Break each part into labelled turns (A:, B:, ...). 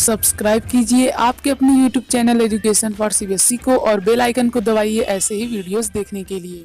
A: Subscribe कीजिए आपके अपने YouTube channel education for CBSE को और बेल आइकन को दबाइए ऐसे ही वीडियोस देखने के लिए।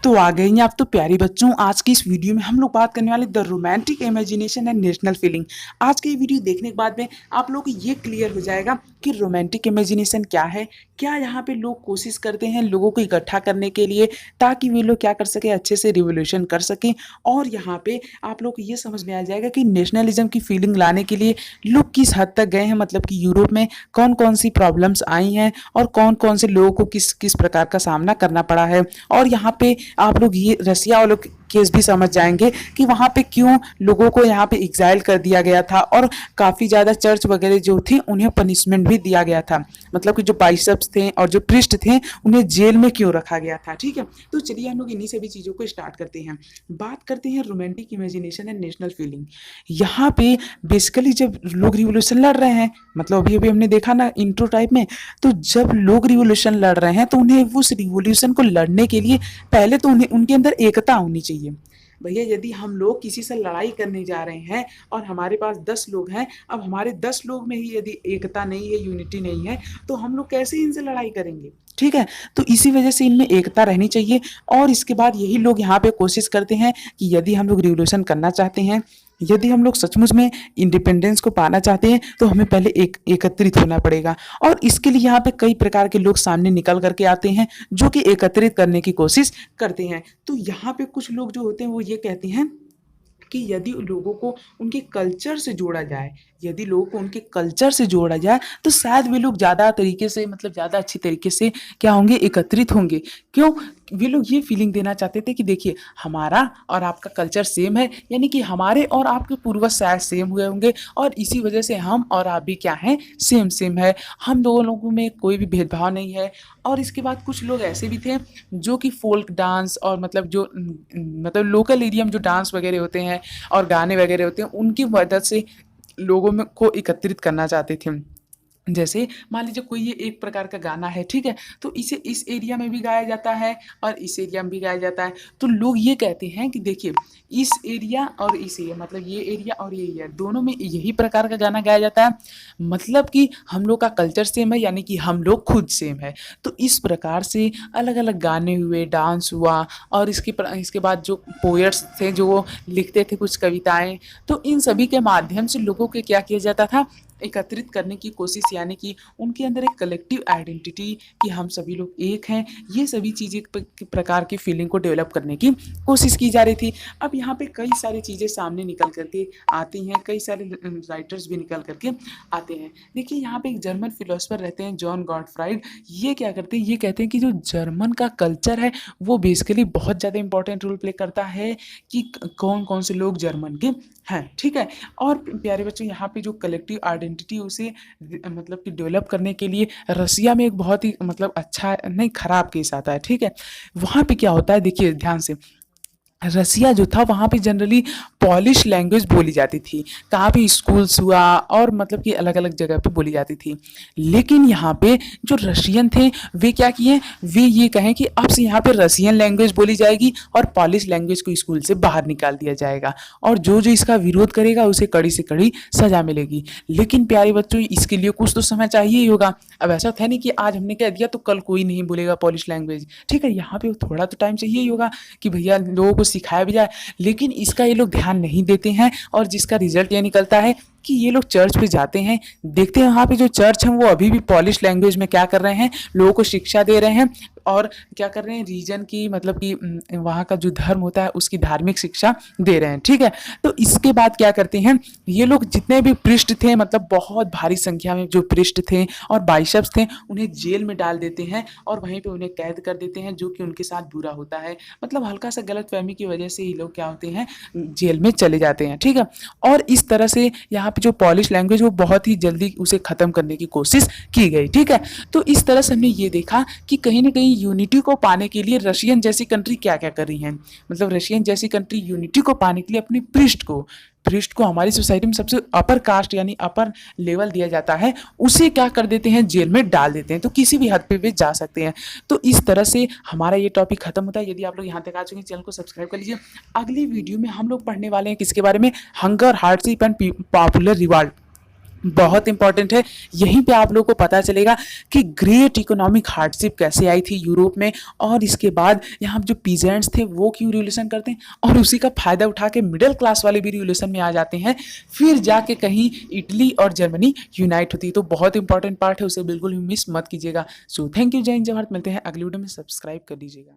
B: तो आ गई हैं आप तो प्यारे बच्चों। आज की इस वीडियो में हम लोग बात करने वाले the romantic imagination and national feeling. आज की वीडियो देखने के बाद में आप लोगों को ये क्लियर हो जाएगा कि रोमांटिक इमेजिनेशन क्या है, क्या यहाँ पे लोग कोशिश करते हैं लोगों को इकट्ठा करने के लिए ताकि वे लोग क्या कर सके, अच्छे से रिवोल्यूशन कर सकें। और यहाँ पे आप लोग को ये समझ में आ जाएगा कि नेशनलिज्म की फीलिंग लाने के लिए लोग किस हद तक गए हैं, मतलब कि यूरोप में कौन कौन सी प्रॉब्लम्स आई हैं और कौन कौन से लोगों को किस किस प्रकार का सामना करना पड़ा है। और यहाँ पे आप लोग ये रसिया वालों केस भी समझ जाएंगे कि वहाँ पे क्यों लोगों को यहाँ पे एग्जाइल कर दिया गया था और काफ़ी ज़्यादा चर्च वगैरह जो थी उन्हें पनिशमेंट भी दिया गया था, मतलब कि जो बाइशप्स थे और जो प्रिस्ट थे उन्हें जेल में क्यों रखा गया था। ठीक है, तो चलिए हम लोग इन्हीं सभी चीज़ों को स्टार्ट करते हैं। बात करते हैं romantic imagination and national feeling. यहाँ पे बेसिकली जब लोग रिवोल्यूशन लड़ रहे हैं, मतलब अभी अभी हमने देखा ना इंट्रो टाइप में, तो जब लोग रिवोल्यूशन लड़ रहे हैं तो उन्हें उस रिवोल्यूशन को लड़ने के लिए पहले तो उन्हें उनके अंदर एकता होनी चाहिए। भैया यदि हम लोग किसी से लड़ाई करने जा रहे हैं और हमारे पास 10 लोग हैं, अब हमारे 10 लोग में ही यदि एकता नहीं है, यूनिटी नहीं है, तो हम लोग कैसे इनसे लड़ाई करेंगे। ठीक है, तो इसी वजह से इनमें एकता रहनी चाहिए। और इसके बाद यही लोग यहाँ पे कोशिश करते हैं कि यदि हम लोग रिवोल्यूशन करना चाहते हैं, यदि हम लोग सचमुच में इंडिपेंडेंस को पाना चाहते हैं, तो हमें पहले एकत्रित होना पड़ेगा। और इसके लिए यहाँ पे कई प्रकार के लोग सामने निकल करके आते हैं जो कि एकत्रित करने की कोशिश करते हैं। तो यहाँ पे कुछ लोग जो होते हैं वो ये कहते हैं कि यदि लोगों को उनके कल्चर से जोड़ा जाए, यदि लोगों को उनके कल्चर से जोड़ा जाए तो शायद वे लोग ज़्यादा तरीके से, मतलब ज़्यादा अच्छी तरीके से क्या होंगे, एकत्रित होंगे। क्यों? वे लोग ये फीलिंग देना चाहते थे कि देखिए हमारा और आपका कल्चर सेम है, यानी कि हमारे और आपके पूर्वज शायद सेम हुए होंगे और इसी वजह से हम और आप भी क्या हैं, सेम सेम है, हम दोनों लोगों में कोई भी भेदभाव नहीं है। और इसके बाद कुछ लोग ऐसे भी थे जो कि फोल्क डांस और मतलब जो मतलब लोकल एरिया में जो डांस वगैरह होते हैं और गाने वगैरह होते हैं उनकी मदद से लोगों में को एकत्रित करना चाहते थे। जैसे मान लीजिए कोई ये एक प्रकार का गाना है, ठीक है, तो इसे इस एरिया में भी गाया जाता है और इस एरिया में भी गाया जाता है। तो लोग ये कहते हैं कि देखिए इस एरिया और इस एरिया, मतलब ये एरिया और ये एरिया दोनों में यही प्रकार का गाना गाया जाता है, मतलब कि हम लोग का कल्चर सेम है, यानी कि हम लोग खुद सेम है। तो इस प्रकार से अलग अलग गाने हुए, डांस हुआ और इसके बाद जो पोएट्स थे जो वो लिखते थे कुछ कविताएं, तो इन सभी के माध्यम से लोगों के क्या किया जाता था, एकत्रित करने की कोशिश, यानी कि उनके अंदर एक कलेक्टिव आइडेंटिटी कि हम सभी लोग एक हैं, ये सभी चीज़ें प्रकार की फीलिंग को डेवलप करने की कोशिश की जा रही थी। अब यहाँ पे कई सारी चीज़ें सामने निकल करके आती हैं, कई सारे राइटर्स भी निकल करके आते हैं। देखिए यहाँ पे एक जर्मन फिलोसफर रहते हैं जॉन गॉटफ्राइड, ये क्या करते हैं, ये कहते हैं कि जो जर्मन का कल्चर है वो बेसिकली बहुत ज़्यादा इंपॉर्टेंट रोल प्ले करता है कि कौन कौन से लोग जर्मन के हैं। ठीक है, और प्यारे बच्चों यहाँ पे जो कलेक्टिव आइडेंटिटी उसे मतलब कि डेवलप करने के लिए रसिया में एक बहुत ही मतलब अच्छा नहीं खराब केस आता है। ठीक है, वहाँ पे क्या होता है, देखिए ध्यान से, रसिया जो था वहाँ पे जनरली पॉलिश लैंग्वेज बोली जाती थी, कहाँ पे स्कूल्स हुआ और मतलब कि अलग अलग जगह पे बोली जाती थी। लेकिन यहाँ पे जो रशियन थे वे क्या किए, वे ये कहें कि अब से यहाँ पे रसियन लैंग्वेज बोली जाएगी और पॉलिश लैंग्वेज को स्कूल से बाहर निकाल दिया जाएगा और जो जो इसका विरोध करेगा उसे कड़ी से कड़ी सजा मिलेगी। लेकिन प्यारे बच्चों इसके लिए कुछ तो समय चाहिए ही होगा। अब ऐसा था नहीं कि आज हमने कह दिया तो कल कोई नहीं बोलेगा पॉलिश लैंग्वेज। ठीक है, यहाँ पे थोड़ा तो टाइम चाहिए ही होगा कि भैया लोगों को सिखाया भी जाए, लेकिन इसका ये लोग ध्यान नहीं देते हैं और जिसका रिजल्ट ये निकलता है कि ये लोग चर्च पे जाते हैं, देखते हैं वहाँ पे जो चर्च हैं वो अभी भी पॉलिश लैंग्वेज में क्या कर रहे हैं, लोगों को शिक्षा दे रहे हैं और क्या कर रहे हैं, रीजन की मतलब कि वहाँ का जो धर्म होता है उसकी धार्मिक शिक्षा दे रहे हैं। ठीक है, तो इसके बाद क्या करते हैं ये लोग, जितने भी पृष्ठ थे, मतलब बहुत भारी संख्या में जो पृष्ठ थे और बाइशप्स थे, उन्हें जेल में डाल देते हैं और वहीं पे उन्हें कैद कर देते हैं, जो कि उनके साथ बुरा होता है। मतलब हल्का सा गलतफहमी की वजह से ये लोग क्या होते हैं, जेल में चले जाते हैं। ठीक है, और इस तरह से यहाँ पे जो पॉलिश लैंग्वेज वो बहुत ही जल्दी उसे खत्म करने की कोशिश की गई। ठीक है, तो इस तरह से हमने ये देखा कि कहीं ना कहीं यूनिटी को पाने के लिए रशियन जैसी कंट्री क्या क्या कर रही हैं, मतलब रशियन जैसी कंट्री यूनिटी को पाने के लिए अपने पृष्ठ को भ्रष्ट को हमारी सोसाइटी में सबसे अपर कास्ट यानी अपर लेवल दिया जाता है, उसे क्या कर देते हैं, जेल में डाल देते हैं। तो किसी भी हद पे वे जा सकते हैं। तो इस तरह से हमारा ये टॉपिक खत्म होता है। यदि आप लोग यहाँ तक आ चुके हैं, चैनल को सब्सक्राइब कर लीजिए। अगली वीडियो में हम लोग पढ़ने वाले हैं किसके बारे में, hunger, hardship and popular revolt. बहुत इंपॉर्टेंट है। यहीं पे आप लोगों को पता चलेगा कि ग्रेट इकोनॉमिक हार्डशिप कैसे आई थी यूरोप में, और इसके बाद यहाँ जो पीजेंट्स थे वो क्यों रिवोल्यूशन करते हैं, और उसी का फायदा उठा के मिडिल क्लास वाले भी रिवोल्यूशन में आ जाते हैं। फिर जाके कहीं इटली और जर्मनी यूनाइट होती है। तो बहुत इंपॉर्टेंट पार्ट है, उसे बिल्कुल भी मिस मत कीजिएगा। सो थैंक यू, जय हिंद, जय भारत। मिलते हैं अगली वीडियो में, सब्सक्राइब कर लीजिएगा।